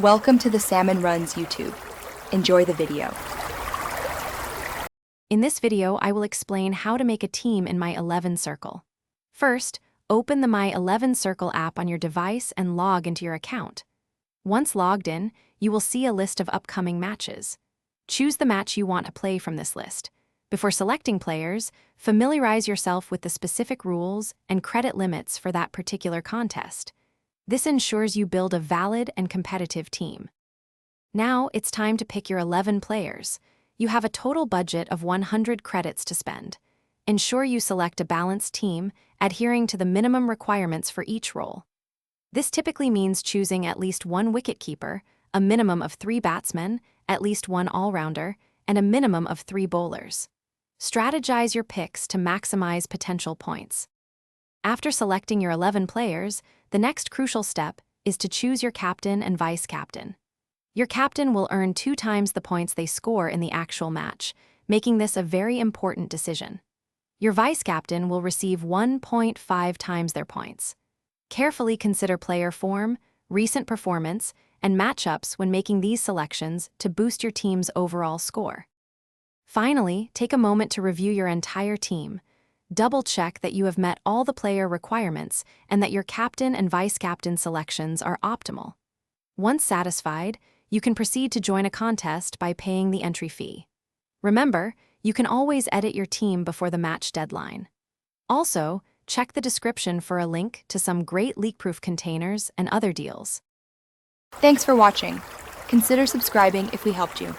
Welcome to the Salmon Runs YouTube. Enjoy the video. In this video, I will explain how to make a team in My 11 Circle. First, open the My 11 Circle app on your device and log into your account. Once logged in, you will see a list of upcoming matches. Choose the match you want to play from this list. Before selecting players, familiarize yourself with the specific rules and credit limits for that particular contest. This ensures you build a valid and competitive team. Now it's time to pick your 11 players. You have a total budget of 100 credits to spend. Ensure you select a balanced team, adhering to the minimum requirements for each role. This typically means choosing at least one wicketkeeper, a minimum of 3 batsmen, at least 1 all-rounder, and a minimum of 3 bowlers. Strategize your picks to maximize potential points. After selecting your 11 players, the next crucial step is to choose your captain and vice-captain. Your captain will earn 2 times the points they score in the actual match, making this a very important decision. Your vice-captain will receive 1.5 times their points. Carefully consider player form, recent performance, and matchups when making these selections to boost your team's overall score. Finally, take a moment to review your entire team. Double-check that you have met all the player requirements and that your captain and vice-captain selections are optimal. Once satisfied, you can proceed to join a contest by paying the entry fee. Remember, you can always edit your team before the match deadline. Also, check the description for a link to some great leak-proof containers and other deals. Thanks for watching. Consider subscribing if we helped you.